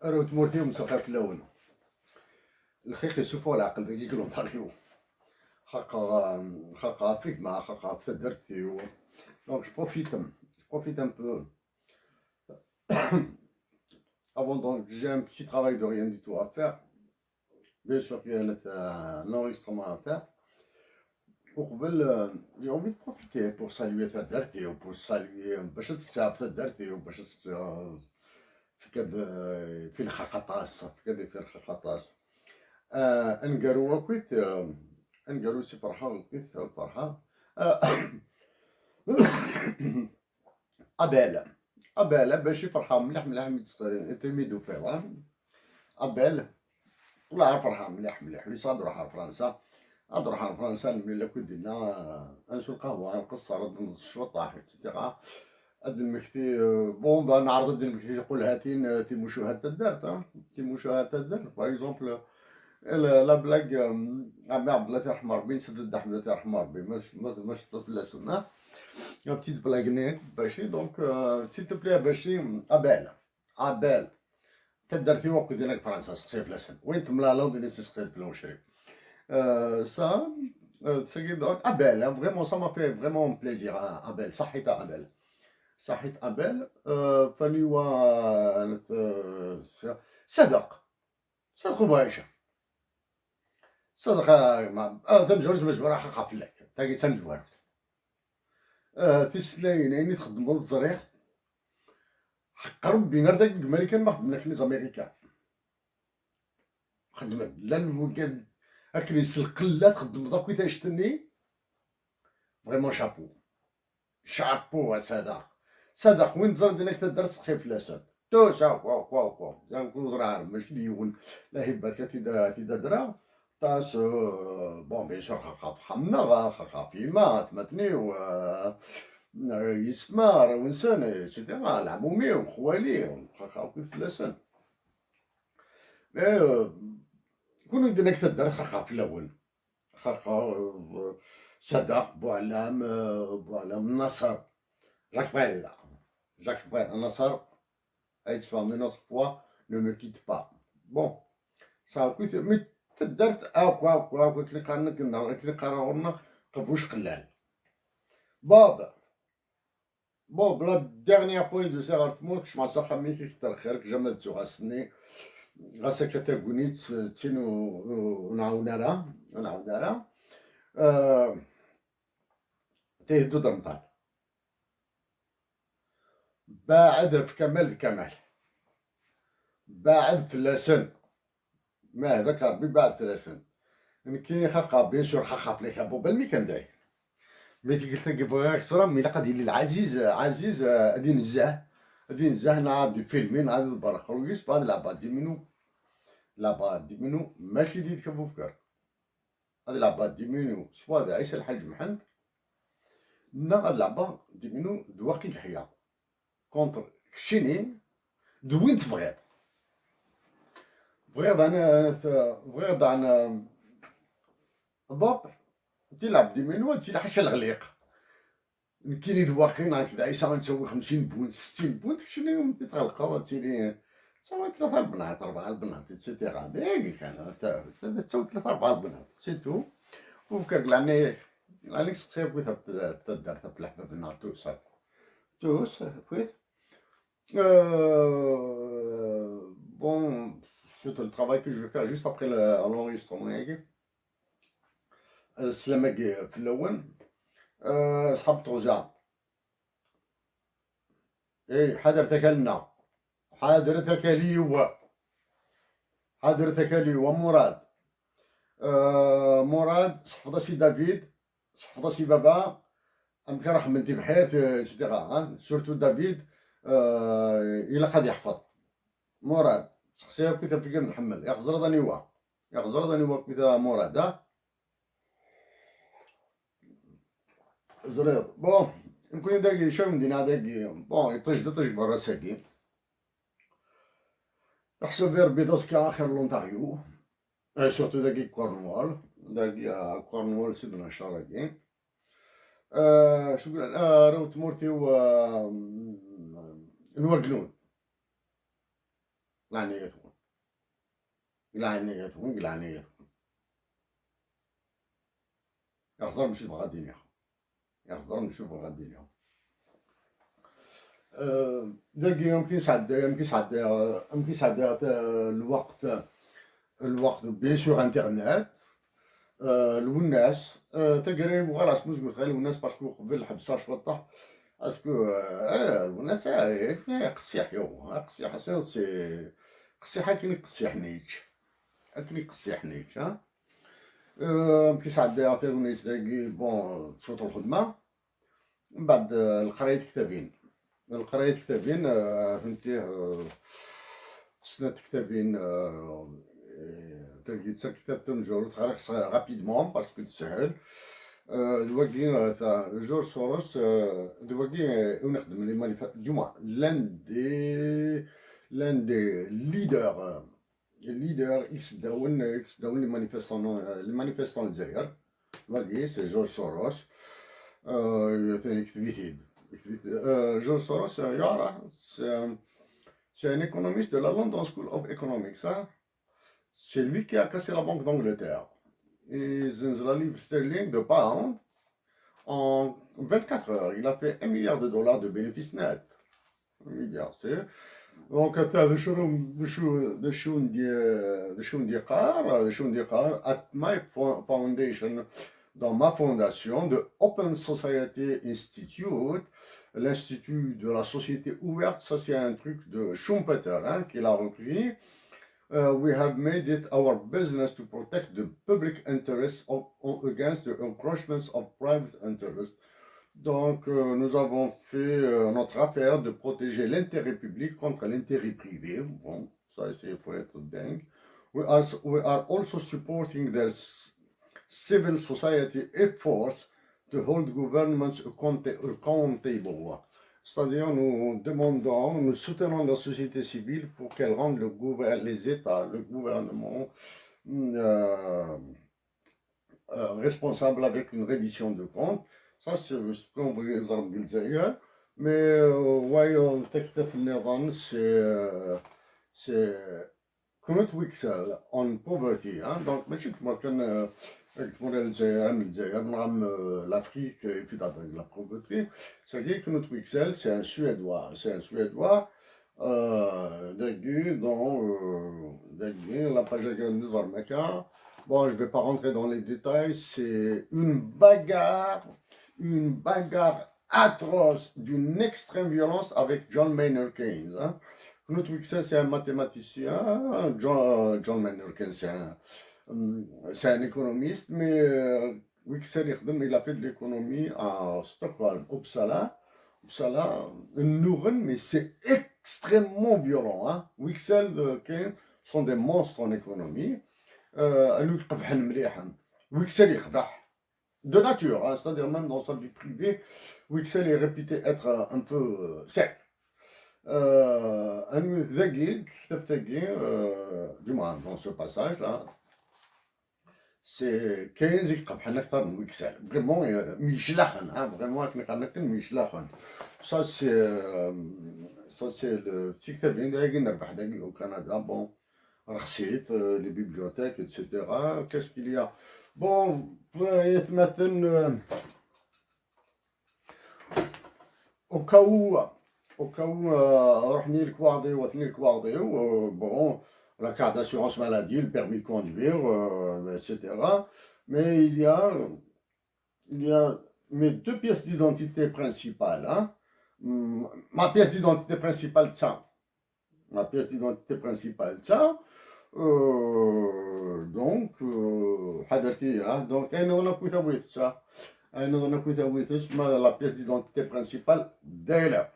راهو تمورتي ومسخر في اللون الخيخ يشوفوا العقل ديك لونتاريو خاقا فيك مع خاقا في درتي دونك je profite un peu avant donc j'ai un petit travail de rien du tout à faire bien sûr qu'il y a un enregistrement à faire وقبل j'ai envie de profiter pour saluer درتي ou pour saluer باش تتعب درتي وباش فين خاقطاس فين خاقطاس انقروا وكيت انقروا سي فرحة وكيت فرحة ابال باش فرحة مليح تلميذو فيضان ابال والله فرحة مليح يصاد روح لفرنسا عاد روح لفرنسا ملي كنت دينا انسو القهوة نقص رد نص الشوطة اكسيتيرا هاد المكتي بون نعرض هاد المكتي تقول هاتين تيموشو هاد الدار تيموشو هاد الدار باغ اكزومبل لا بلاك عمي عبد الله يرحم ربي نسدد احمد الله يرحم ربي ماش طفل سنة لا بتيت بلاك نيت باشي دونك سيل تو بلي باشي ابال تدرتي وقت ديالك فرنسا سقسي في لسن وين تملا ديال سقيت في المشري سا سي دونك ابال فريمون سا ما في فريمون بليزير ابال صحيت ابال فاني و صدق بايشه صدق ما تمجور حقا فلك تاكي تمجور تسلاين يعني تخدم الزريخ حق ربي نردك امريكان ما خدمناش لي زاميريكان خدمت لا المكان اكني القله تخدم داك تاشتني فريمون شابو صدق وين تزرد ديالك تدار تسقسي في لاسات تو كوا زعما نكونو ضرار ماشي ديون لا هبه كي درا تاس بون بيان سور خاقا فحمنا خاقا فيما تمتني و يسمار ونسان اكسيتيرا العمومي وخوالي خاقا في فلاسان كونو ديناك تدار خاقا في الاول خاقا صدق بوعلام النصر جاك بايل النصر ايتس فامي نوتر فوا نو مو كيت با بون صا كنت مي تدرت كوا كني قارنا قفوش قلال بابا لا ديرنيير فوا يدو سير تموت كش ما صح ميكي كتر خيرك جمال تسو غاسني غاسا كتاكونيت تينو نعاونارا تيهدو درمطال باعد في كمال الكمال باعد في اللسان ما هذاك ربي باعد في اللسان كاين خاقا بيان سور خاقا فليك ابو بالمي كان داير مي قلت لك بغا يخسر مي لقى ديال العزيز غادي نزاه نعاود فيلمين نعاود البرق رويس بعد لابا دي منو ماشي ديال كفوفكار هاد لعبة دي منو سوا عيسى الحاج محمد نا هاد لعبة دي منو دواقي الحياة كونتر كشيني دوين تبغيض انا باب تلعب دي منو تيلحش الغليق كاين دواقين هكذا عيسى غنسوي 50 بونت 60 بونت كشيني يوم تتغلقا تيلي تساوي 3 البنات 4 البنات اكسيتيرا دايق كان تساوي 3 4 البنات سيتو وفكر لاني سقسي بغيت تدار في الحباب النهار توس بغيت bon, c'est le travail que je vais faire juste après l'enregistrement. سلامك في الأول صحاب طوزان حضرتك لنا حضرتك لي ومراد مراد صحفظ سي دافيد صحفظ سي بابا أمكن راح منتي بحير سيتيرا سورتو دافيد إلا قد يحفظ مراد شخصية كنت فكر نحمل يخزر ضني وا كنت مراد زريض بون يمكن داكي شو مدينة داكي بون يطيش برا ساكي يحسب في ربي داسكي آخر لونتاريو سورتو داكي كورنوال سيدنا الشراكي شكرا راهو تمورتي نواقلون عنايتهم قلع عنايتهم قلع عنايتهم يخزر نشوف غادي نيخ يخزر نشوف غادي نيخ داكي يمكن يسعد الوقت بيان سور انترنت الوناس تقريبا فوالا سموش قلت غير الوناس باسكو قبل حبسها شوطح باسكو الوناس قصيح يو قصيح سي قصيح كي قصيحنيش كي قصيحنيش ها كيسعد يعطي الناس داكي بون تشوط الخدمة من بعد القراية كتابين فهمتيه سنة كتابين تلقيت كتاب تنجور تخرج رابيدمون باسكو تسهل دواكي تاع جورج سوروس دواكي ونخدم لي مانيفا ديما لان دي ليدر اكس داون لي مانيفيستون الجزائر دواكي سي جورج سوروس ثاني كتبيتيد George Soros, c'est un économiste de la London School of Economics. Hein? C'est lui qui a cassé la Banque d'Angleterre. Et la livre sterling de pound, en 24 heures, il a fait 1 milliard de dollars de bénéfices nets. 1 milliard, c'est. Donc, de Shundikar, at my foundation, dans ma fondation, de Open Society Institute, l'Institut de la Société Ouverte, ça c'est un truc de Schumpeter hein, qu'il a repris. We have made it our business to protect the public interest against the encroachments of private interest. Donc, nous avons fait notre affaire de protéger l'intérêt public contre l'intérêt privé. Bon, ça, il faut être dingue. We are also supporting their civil society efforts to hold governments accountable. C'est-à-dire, nous soutenons la société civile pour qu'elle rende les États, le gouvernement responsable avec une reddition de comptes. Ça, c'est ce qu'on veut les armes d'Algérie. Mais, voyons, c'est Knut Wicksell on poverty. Hein? Donc, je suis l'Afrique et puis la pauvreté. C'est-à-dire que Knut Wicksell, c'est un Suédois. La page de bon, je ne vais pas rentrer dans les détails. C'est une bagarre atroce d'une extrême violence avec John Maynard Keynes. Hein. Knut Wicksell, c'est un mathématicien. John Maynard Keynes, c'est un économiste. Mais Wicksell, il a fait de l'économie à Stockholm, Uppsala, mais c'est extrêmement violent. Hein. Wicksell, Keynes sont des monstres en économie. Wicksell يقبح de nature, hein, c'est-à-dire même dans sa vie privée, Wicksell est réputé être un peu sec. Dans ce passage-là, c'est 15 يقبحنا أكثر من Wicksell. Vraiment, ميشلخن, hein, vraiment, ميشلخن. Ça, c'est le petit كتابين دايقين نربح دايقين au Canada, bon. رخصيت les bibliothèques, etc. Qu'est-ce qu'il y a? Bon, يتمثل au cas où رحني لكواضي وثني لكواضي bon, la carte d'assurance maladie, le permis de conduire, etc. Mais il y a mes 2 pièces d'identité principales. Hein? Ma pièce d'identité principale, ça. Donc حضرتيها دونك انا وانا كنت ابويتها la pièce d'identité principale دايله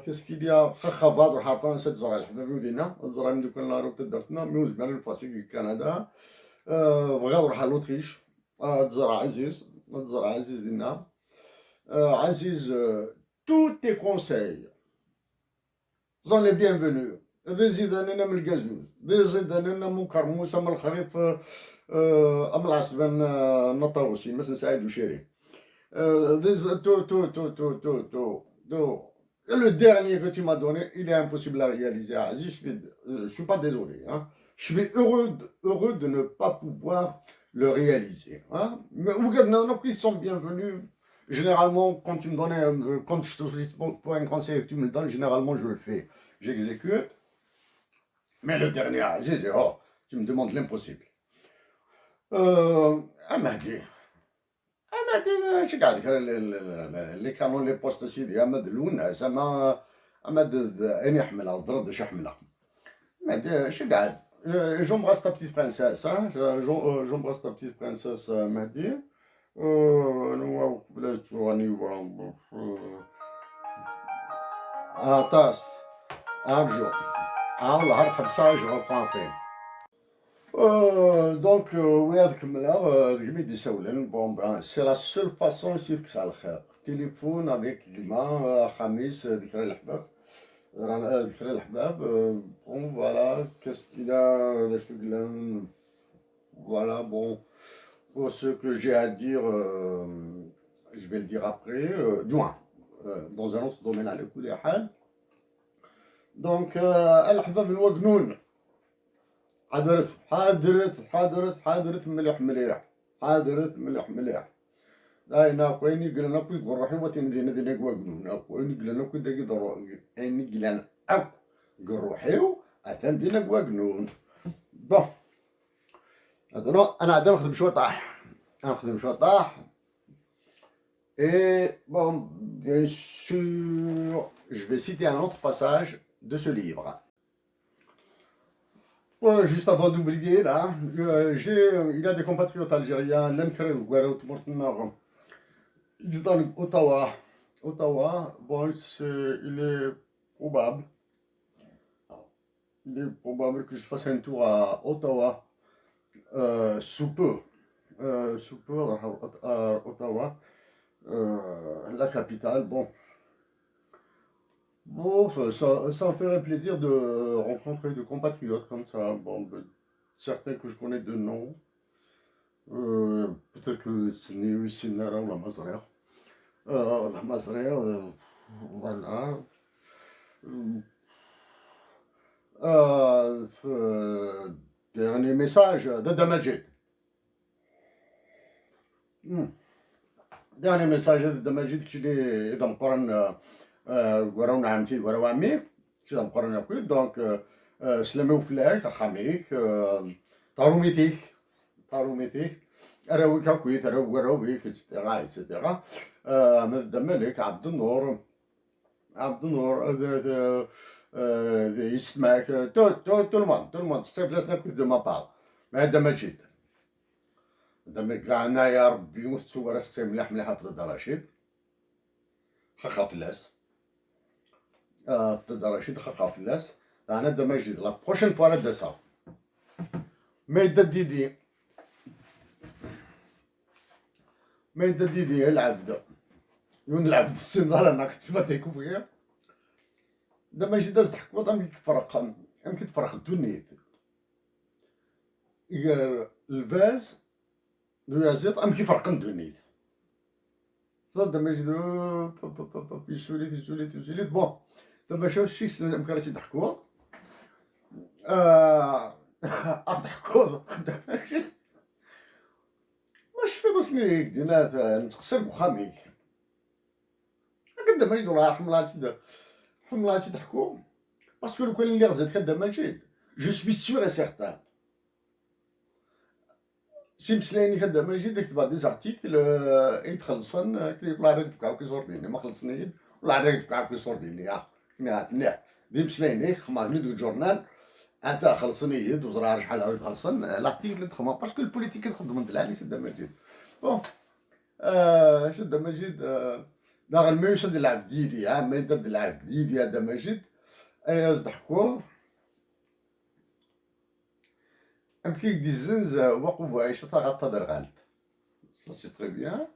qu'est-ce qu'il y a خفاض راح فرنسا تزرع الحباب ودينا تزرع من دوك الروت درتنا ميوز من الفاسيك كندا بغاو نروح لوطريش تزرع عزيز دينا عزيز tous tes conseils sont les bienvenus. زيداننا من الكازوز زيداننا من كرموسه من الخريف ام العصبان النطاوسي مثلا سعيد وشيرين تو Le dernier que tu m'as donné, il est impossible à réaliser. Aziz, je suis pas désolé. Hein. Je suis heureux de ne pas pouvoir le réaliser. Hein. Mais non, ils sont bienvenus. Généralement, quand tu me donnes, quand je te sollicite pour un conseil que tu me le donnes, généralement je le fais. J'exécute. Mais le dernier, Aziz, oh, tu me demandes l'impossible. Amadi. Amadi, je regarde les canons, les postes سيدي Amad Loun, زعما Amad أين يحملها الزرد اش يحملها. Amad je regarde. J'embrasse ta petite princesse, hein. J'embrasse ta petite princesse Mahdi. نواوك بلاتو راني طاس أرجو الله يرحم ça je reprends après. Donc, oui, هذيك الملا هذيك ميدي سولن بون بان سي لا سول فاسون يصيفك على الخير تليفون افيك كيما خميس ذكرى الأحباب رانا ذكرى الأحباب بون فوالا كاستيلا باش تقلن voilà bon pour ce que j'ai à dire je vais le dire après du moins dans un autre domaine على كل حال donc الأحباب الوقنون حضرت مليح مليح حضرت مليح مليح داينا كويني قلنا كوي قروحي وتين دينا دينا كواقنونا كويني قلنا كوي داكي ضرو اني قلنا اك قروحي اتان دينا كواقنون بون انا عاد نخدم شويه طاح نخدم شويه طاح et bon bien sûr je vais citer un autre passage de ce livre. Ouais, juste avant d'oublier, là, il y a des compatriotes algériens, l'Emkere Gouarout Mortenor, ils sont dans Ottawa. Ottawa, bon, il est probable. Il est probable que je fasse un tour à Ottawa sous peu. Sous peu à Ottawa, la capitale. Bon, bon ça me ferait plaisir de rencontrer des compatriotes comme ça. Bon, certains que je connais de nom. Peut-être que c'est Sinara ou la Mazarère. La Mazarère, voilà. Dernier message de Damajid. Dernier message de Damajid qui est dans le Coran. Gouaroun Amti, Gouarou Ami. C'est dans le Coran. Donc, Slamé ou Flèche, Khamik, Taroumitik. Taroumitik. أراويك هاكويت أراويك إتسترا إتسترا أحمد الملك عبد النور يسمعك tout le monde c'est بلاصنا كل دو ما بار ما هذا مجيد هذا كاعنا يا ربي وتصور السي مليح مليح في ضد رشيد خاخا فلاس في ضد رشيد خاخا فلاس أنا هذا مجيد لا بروشين فوا هذا صار ما يدا ديدي ما يددي العبد يون العبد السنة رانا كنت ما تيكوفير دابا ماشي داز تحكوا ضم كيتفرق يمكن تفرق الدنيا الفاز دو يزيد ام كيفرق الدنيا دابا ماشي يسوليت بون دابا شوف شي سنة يمكن راه تيضحكوا ضحكوا واش في ضسني دينا نتقصر بخاميك هكذا ماجد راه حملاتي ضحكوا باسكو لو كان اللي غزات كدا ماجد جو سوي سيغ اي سيغتان سي مسلايني كدا ماجد كتب دي زارتيكل يتخلصن كيف لا راه تبقاو كيصورديني ما خلصني ولا عاد تبقاو كيصورديني مليح دي مسلايني خمامي دو جورنال انت خلصني يد وزرار شحال خلصن لاكتيف اللي تخدم باسكو البوليتيك تخدم من العالي سيدا مجيد بون سيدا مجيد داغ الميوش ديال العبد ديدي ما يدير ديال العبد ديدي هذا مجيد اياز ضحكوا امكي دي الزنز وقف عيشه تاع غالت سا سي تري بيان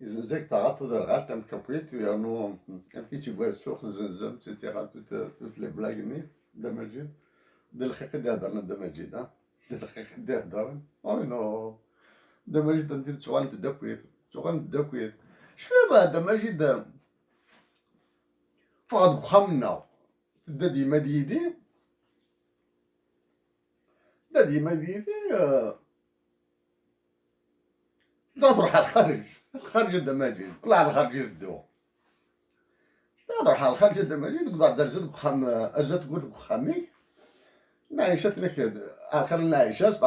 زنزك تاع غالت ام كابريت يانو امكي تيبغي السوق الزنزم تيتيرا توت لي بلاغني دا مجيد ديال الخيق دي هضرنا دا مجيد ديال الخيق دي هضرنا اي نو دا مجيد ندير تغال داكويت شفت هذا مجيد فغاد خمنا دا ديما ديدي دا تروح على الخارج دا ماجد طلع على الخارج يدو دا تروح على الخارج دا ماجد قطع درزت خام اجات تقول خامي نعيشتني كده على خير نعيشات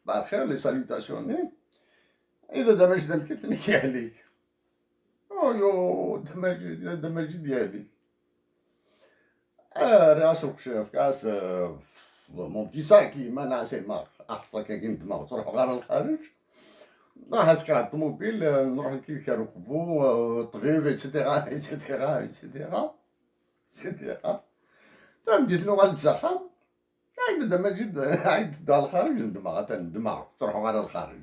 بالخير لي ساليوتاسيوني اذا دا ماجد مكتني عليك يو دا ماجد ديالي راسك شاف كاس مون بتي ساكي ما نعسي مار احصى كاين دماغ تروح غير الخارج هاسك على الطوموبيل نروح كي كنركبو طبيب ايتترا ايتترا ايتترا ايتترا بديت نوغال نتسخن عيد دا ماجد عيد دا الخارج ندمع تندمع تروح غير الخارج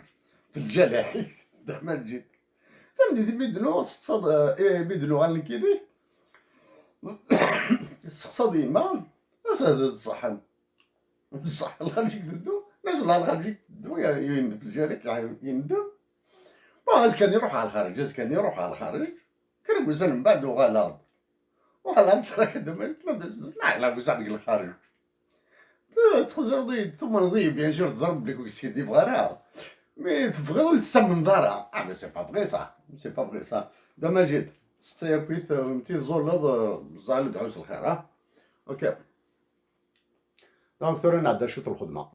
في الجلاحي دا ماجد بديت بيدلو غير كيدي السقسا ديما هذا الصحن الخارجي تدو ناس ولا الخارجي تدو يندب في الجريك يندب باز كان يروح على الخارج كان يقول من بعد وغلط تراك دابا لا بصح الخارج تخزر ثم نضيف بيان سور تضرب لك كي دي بغارا مي تبغيو تسمم دارا مي سي با فغي صا دا ماجد ستيابيت متي زول زعل دعوس الخير اوكي دونك ثوري نعدل شوط الخدمه